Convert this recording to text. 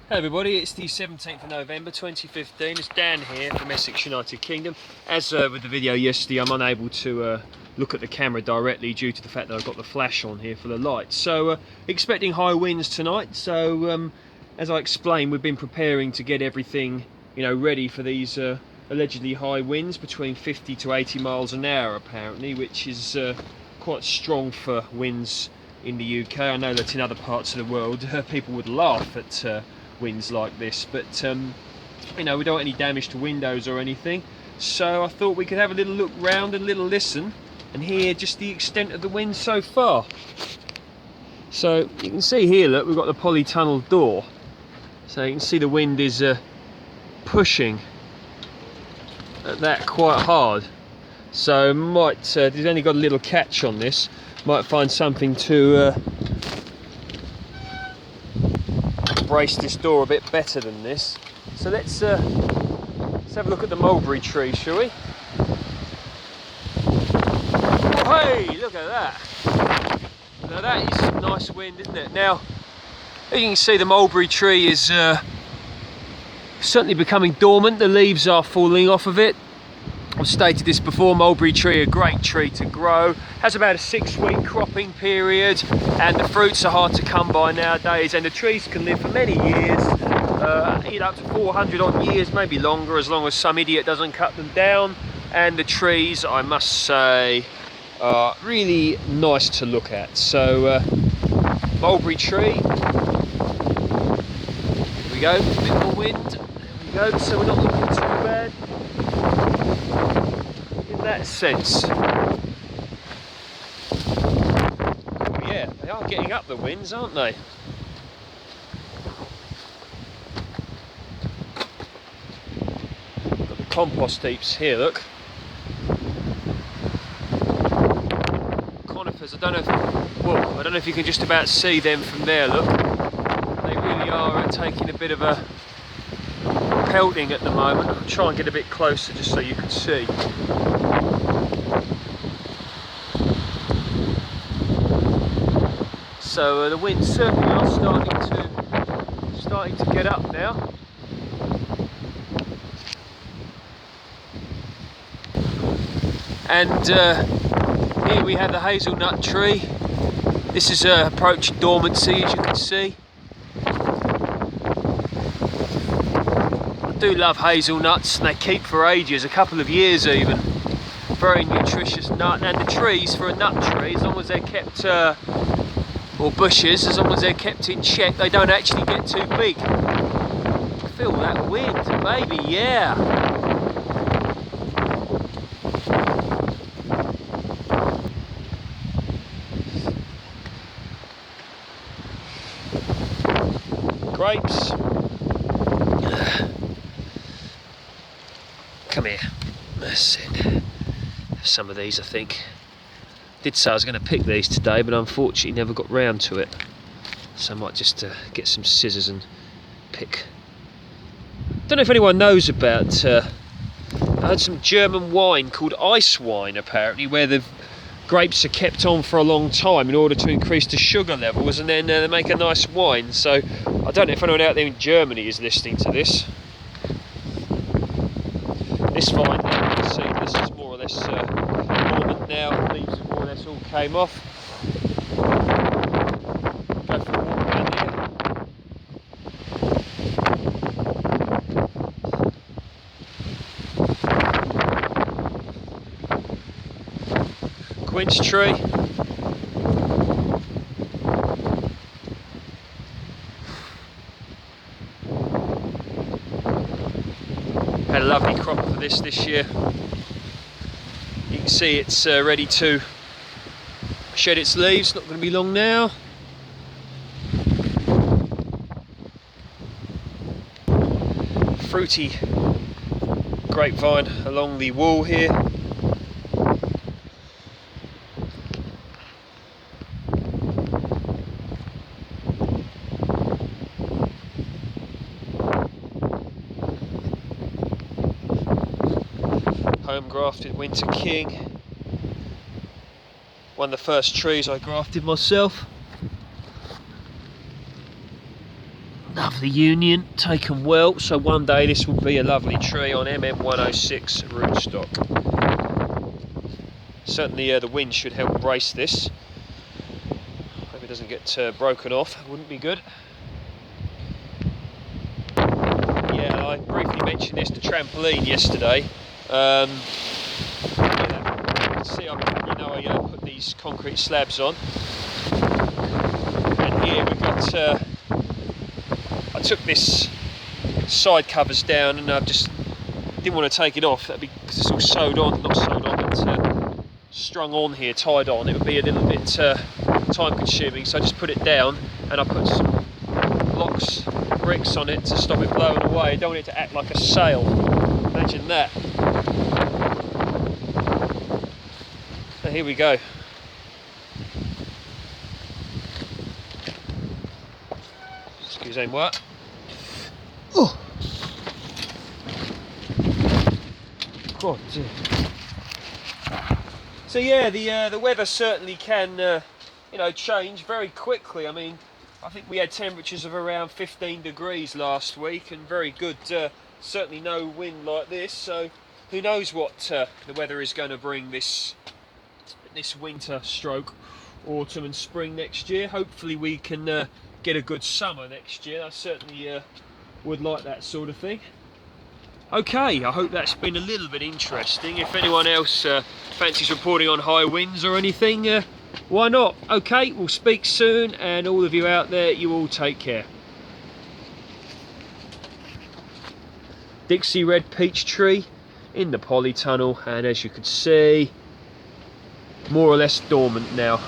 Hello everybody, it's the 17th of November 2015. It's Dan here from Essex, United Kingdom. As with the video yesterday, I'm unable to look at the camera directly due to the fact that I've got the flash on here for the lights. So expecting high winds tonight. So as I explained, we've been preparing to get everything ready for these allegedly high winds between 50 to 80 miles an hour apparently, which is quite strong for winds in the UK. I know that in other parts of the world people would laugh at winds like this, but we don't want any damage to windows or anything, so I thought we could have a little look round and a little listen and hear just the extent of the wind so far. So you can see here, look, we've got the polytunnel door, so you can see the wind is pushing at that quite hard. So might there's only got a little catch on this, might find something to brace this door a bit better than this. So let's have a look at the mulberry tree, shall we? Oh, hey, look at that! Now that is some nice wind, isn't it? Now, as you can see, the mulberry tree is certainly becoming dormant. The leaves are falling off of it. I've stated this before, mulberry tree, a great tree to grow, has about a 6-week cropping period, and the fruits are hard to come by nowadays, and the trees can live for many years, up to 400 odd years, maybe longer, as long as some idiot doesn't cut them down. And the trees, I must say, are really nice to look at. So mulberry tree, here we go, a bit more wind, there we go, so we're not looking too bad in that sense. Oh yeah, they are getting up the winds, aren't they? Got the compost heaps here, look. Conifers, I don't know if you can just about see them from there, look. They really are taking a bit of a pelting at the moment. I'll try and get a bit closer just so you can see. So the winds certainly are starting to get up now. And here we have the hazelnut tree. This is approaching dormancy, as you can see. I do love hazelnuts, and they keep for ages, a couple of years even. Very nutritious nut, and the trees, for a nut tree, as long as they're kept or bushes, as long as they're kept in check, they don't actually get too big. Feel that wind, baby, yeah. Grapes. Come here. That's it. Have some of these, I think. Did say I was going to pick these today, but unfortunately never got round to it, so I might just get some scissors and pick. Don't know if anyone knows about I heard some German wine called ice wine apparently, where the grapes are kept on for a long time in order to increase the sugar levels, and then they make a nice wine. So I don't know if anyone out there in Germany is listening to this. This vine, you can see this is more or less dormant now. The leaves have more or less all came off. Go for a walk around here. Quince tree. Had a lovely crop for this year. You can see it's ready to shed its leaves, not going to be long now. Fruity grapevine along the wall here. Home grafted Winter King. One of the first trees I grafted myself. Lovely union, taken well, so one day this will be a lovely tree on MM106 rootstock. Certainly the wind should help brace this. Hope it doesn't get broken off, that wouldn't be good. Yeah, I briefly mentioned this to Trampoline yesterday. Yeah, you can see I put these concrete slabs on. And here we've got, I took this side covers down and I just didn't want to take it off, that'd be, because it's all sewed on, not sewed on, but strung on here, tied on. It would be a little bit time consuming, so I just put it down and I put some blocks, bricks on it to stop it blowing away. I don't want it to act like a sail, imagine that. So here we go. Excusez-moi. Oh. God dear. So yeah, the weather certainly can change very quickly. I mean, I think we had temperatures of around 15 degrees last week and very good, certainly no wind like this, so who knows what the weather is going to bring this winter stroke autumn and spring next year. Hopefully we can get a good summer next year. I certainly would like that sort of thing. Okay, I hope that's been a little bit interesting. If anyone else fancies reporting on high winds or anything, why not? Okay, we'll speak soon, and all of you out there, you all take care. Dixie red peach tree in the polytunnel, and as you can see, more or less dormant now.